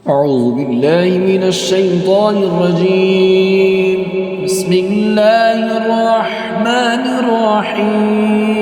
أعوذ بالله من الشيطان الرجيم. بسم الله الرحمن الرحيم.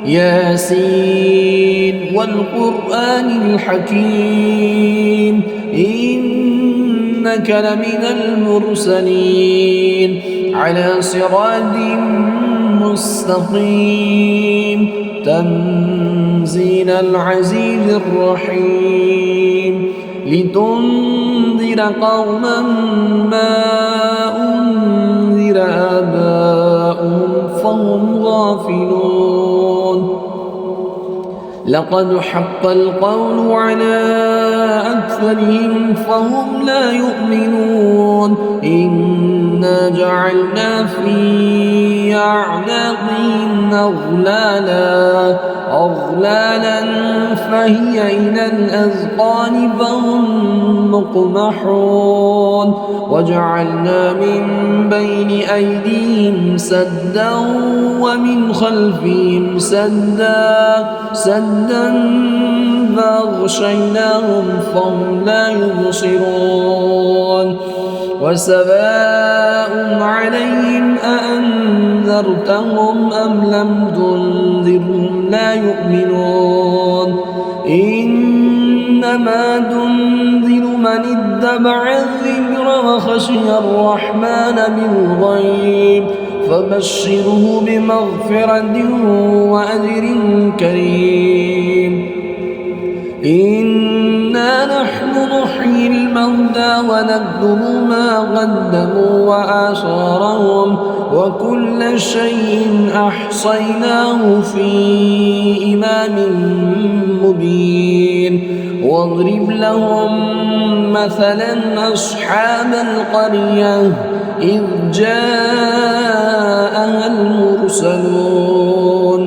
ياسين والقرآن الحكيم إنك لمن المرسلين على صراط مستقيم تنزيل العزيز الرحيم لتنذر قوما ما أنذر آباؤهم فهم غافلون. لقد حق القول على أكثرهم فهم لا يؤمنون. إنا جعلنا في أعناقهم أغلالا فهي إلى الأذقان فهم مقمحون. وجعلنا من بين أيديهم سدا ومن خلفهم سدا فأغشيناهم فهم لا يبصرون. وسواء عليهم أأنذرتهم أم لم تنذرهم لا يؤمنون. إنما تنذر من اتبع الذكر وخشي الرحمن بالغيب فبشره بمغفرة وأجر كريم. إنا نحن نحيي الموتى ونكتب ما قدموا وآثارهم وكل شيء أحصيناه في إمام مبين. واضرب لهم مثلا أصحاب القرية إذ جاءها المرسلون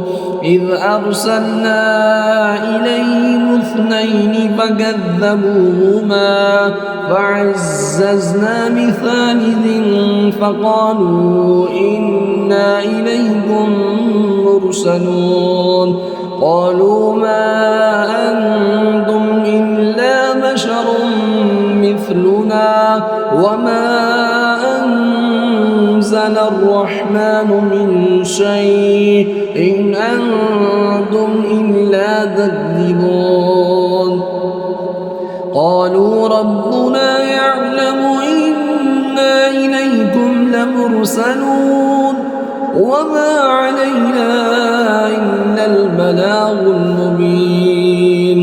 إذ أرسلنا إليهم اثنين فكذبوهما فعززنا بثالث فقالوا إنا إليكم مرسلون. قالوا ما أنتم إلا بشر مثلنا وما أنزل الرحمن من شيء إن أنتم إلا تكذبون. قالوا ربنا يعلم إنا إليكم لمرسلون وما علينا إلا البلاغ المبين.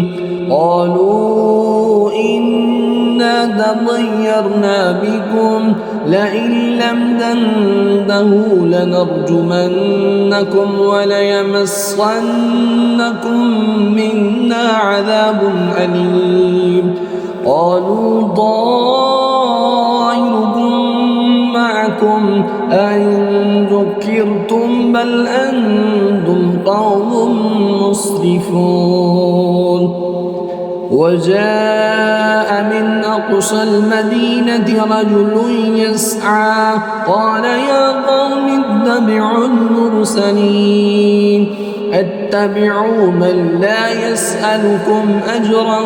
قالوا إنا تطيرنا بكم لئن لم تنتهوا لنرجمنكم وليمسنكم منا عذاب أليم. قالوا طائركم معكم أئن ذكرتم بل أنتم قوم مسرفون. وجاء من أقصى المدينة رجل يسعى قال يا قوم اتبعوا المرسلين اتبعوا من لا يسألكم أجرا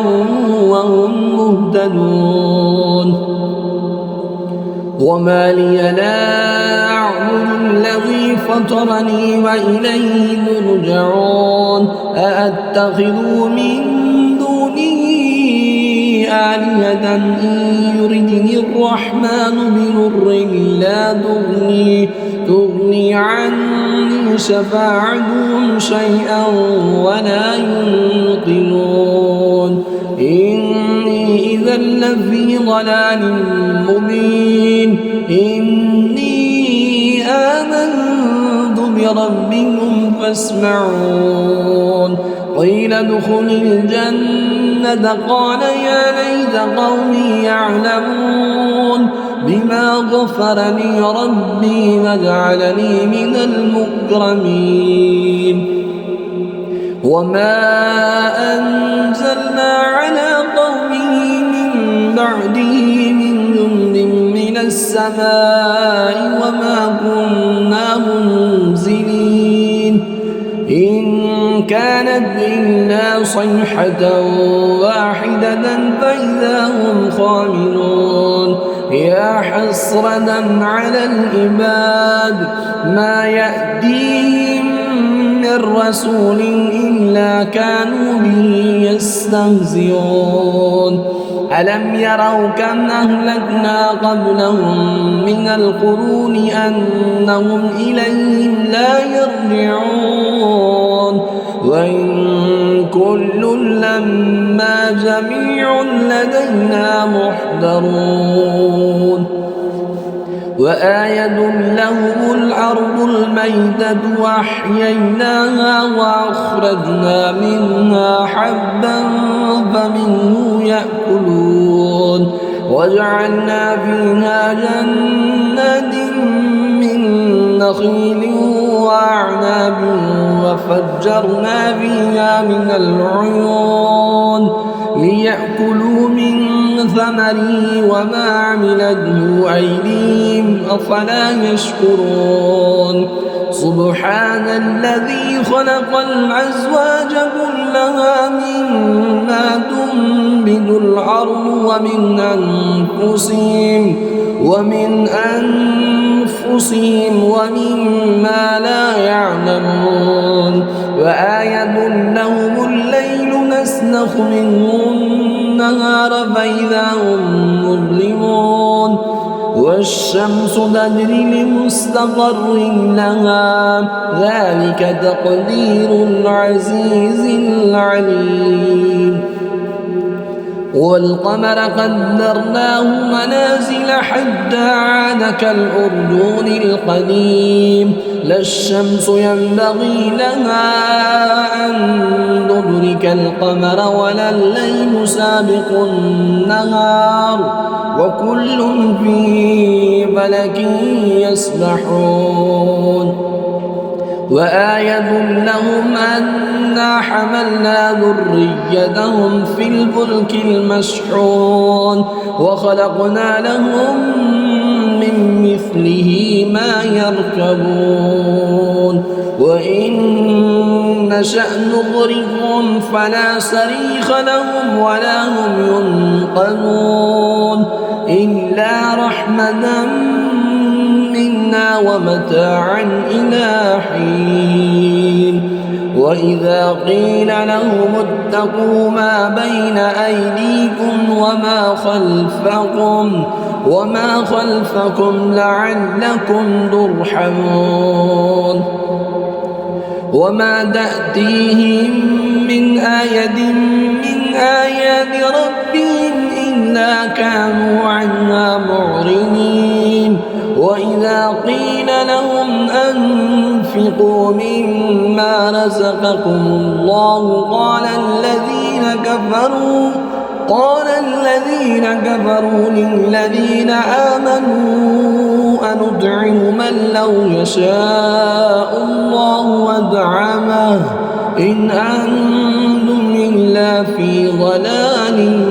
وهم مهتدون. وما لي لا أعبد الذي فطرني وإليه ترجعون. أأتخذ من آلهة إن يردني الرحمن بضر لا تغني عني شفاعتهم شيئا ولا ينقذون. إني إذا لفي ضلال مبين. إني آمنت بربكم فاسمعون. قيل ادخل الجنة قال يا ليت قومي يعلمون بما غفر لي ربي وجعلني من المكرمين. وما أنزلنا على قومه من بعده من جند من السماء وما كنا منزلين. إن كان كانت إلا صيحة واحدة فإذا هم خامدون يا حسرة على العباد ما يأتيهم من رسول إلا كانوا به يستهزئون ألم يروا كم أهلكنا قبلهم من القرون أنهم إليهم لا يرجعون وإن كل لما جميع لدينا محضرون وآية لهم الأرض الميتة وأحييناها وأخرجنا منها حبا فمنه يأكلون وجعلنا فيها جنات من نخيل وأعناب وفجرنا فيها من العيون ليأكلوا من ثمره وما عملته أيديهم أفلا يشكرون سبحان الذي خلق الأزواج كلها مما تنبت الأرض ومن أنفسهم ومما لا يعلمون وآية لهم الليل نسلخ منه النهار فإذا هم مظلمون والشمس تجري لمستقر لها ذلك تقدير العزيز العليم والقمر قدرناه منازل حتى عاد كالأرجون القديم لا الشمس ينبغي لها أن تدرك القمر ولا الليل سابق النهار وكل في فلك يسبحون وآية لهم أنا حملنا ذريتهم في الفلك المشحون وخلقنا لهم من مثله ما يركبون وإن نشأ نغرقهم فلا صريخ لهم ولا هم ينقذون إلا رحمة منا ومتاعا إلى حين وإذا قيل لهم اتقوا ما بين أيديكم وما خلفكم لعلكم ترحمون وما تأتيهم من آية من آيات ربهم إلا كانوا عنها معرضين وإذا قيل لهم أنفقوا مما رزقكم الله قال الذين كفروا للذين آمنوا أنطعم من لو يشاء الله أطعمه إن أنتم إلا في ضلال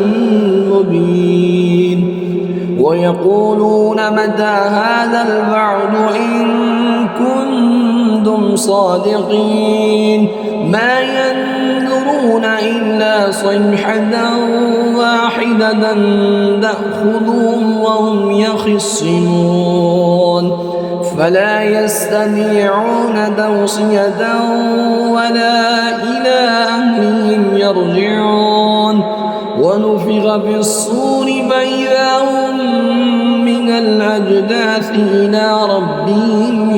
مبين ويقولون متى هذا الوعد إن كنتم صادقين ما ينظرون إلا صيحة واحدة تأخذهم وهم يخصمون فلا يستطيعون توصية ولا إلى أهلهم يرجعون ونفخ في الصور فإذا هم من الأجداث إلى ربهم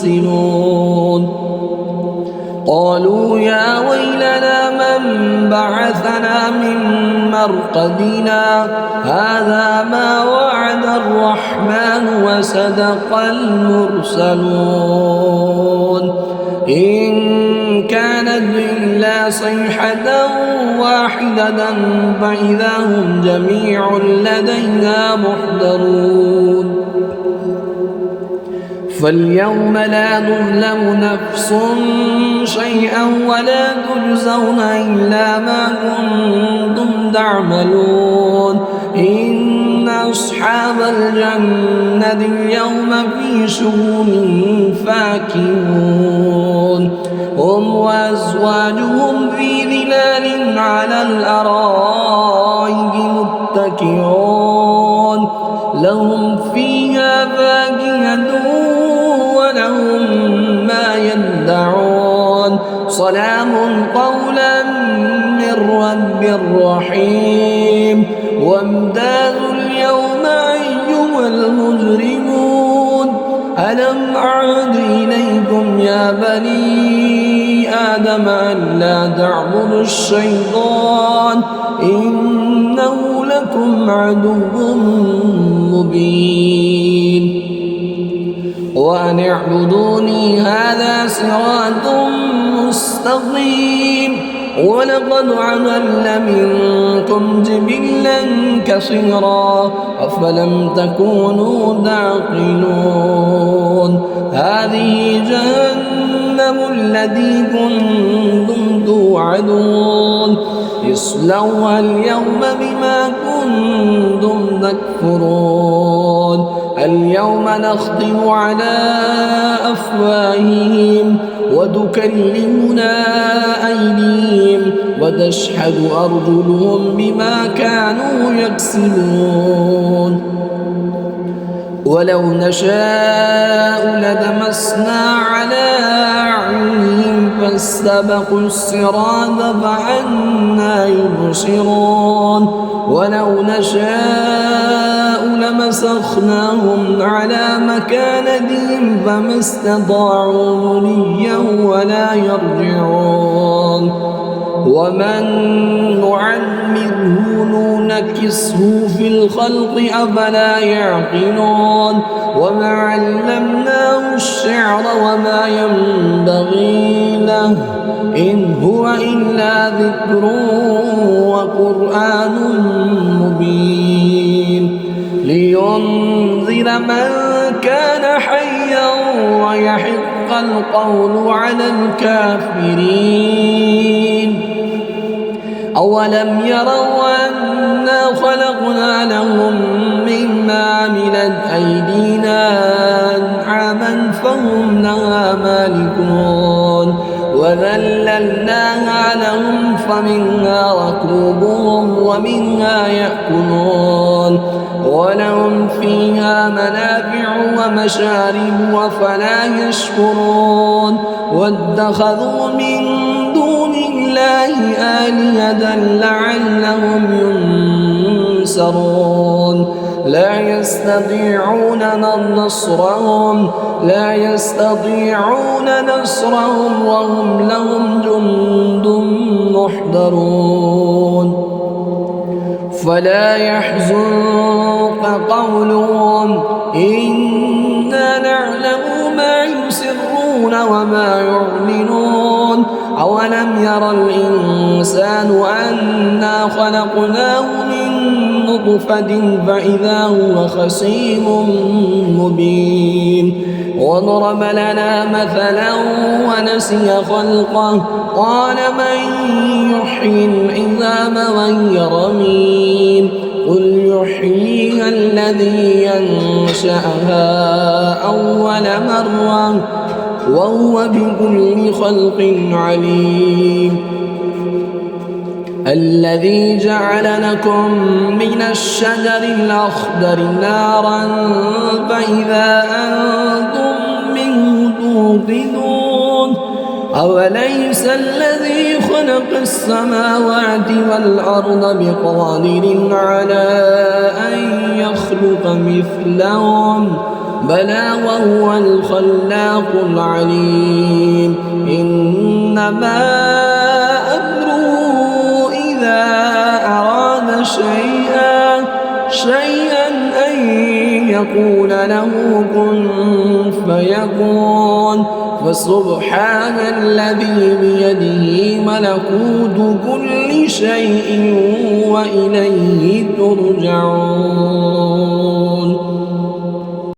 ينسلون قالوا يا ويلنا من بعثنا من مرقدنا هذا ما وعد الرحمن وصدق المرسلون إن كانت إلا صيحة واحدة فإذا هم جميع لدينا محضرون فاليوم لا تظلم نفس شيئا ولا تجزون إلا ما كنتم تعملون إن أصحاب الجنة اليوم في شغل فاكهون هم وأزواجهم في ظلال على الأرائك متكئون لهم فيها فاكهة ولهم ما يدعون سلام قولا من رب رحيم وامتازوا اليوم أيها المجرمون ألم أعد إليكم يا بني آدم ألا تعبدوا الشيطان إنه لكم عدو مبين وأن اعبدوني هذا صراط مستقيم ولقد عملنا منكم جبلا كثيرا أفلم تكونوا تعقلون هذه جهنم التي كنتم توعدون اصلوها اليوم بما كنتم تكفرون اليوم نختم على أفواههم وتكلمنا أيديهم وتشهد أرجلهم بما كانوا يكسبون ولو نشاء لدمسنا على أعينهم فاستبقوا الصراط فأنى يبصرون ولو نشاء لمسخناهم على مكانتهم فما استطاعوا مضيا ولا يرجعون ومن نعمره ننكسه في الخلق أفلا يعقلون وما علمناه الشعر وما ينبغي له إن هو إلا ذكر وقرآن مبين لينذر من كان حيا ويحق القول على الكافرين أولم يروا أنا خلقنا لهم مما عملت أيدينا أنعاما فهم لها مالكون وذللناها لهم فمنها ركوبهم ومنها يأكلون ولهم فيها منافع ومشارب وفلا يشكرون واتخذوا من دون الله آلهة لعلهم ينصرون لا يستطيعون نصرهم وهم لهم جند محضرون فلا يحزنك قولهم إنا نعلم ما يسرون وما يعلنون أولم ير الإنسان أنا خلقناه من نطفة فإذا هو خصيم مبين وضرب لنا مثلا ونسي خلقه قال من يحيي العظام وهي رميم قل يحييها الذي ينشأها أول مرة وهو بكل خلق عليم الذي جعل لكم من الشجر الأخضر نارا فإذا أنتم منه توقدون أوليس الذي خلق السماوات والأرض بقادر على أن يخلق مثلهم بلى وهو الخلاق العليم إنما أمره إذا أراد شيئا أن يقول له كن فيكون فسبحان الذي بيده ملكوت كل شيء وإليه ترجعون.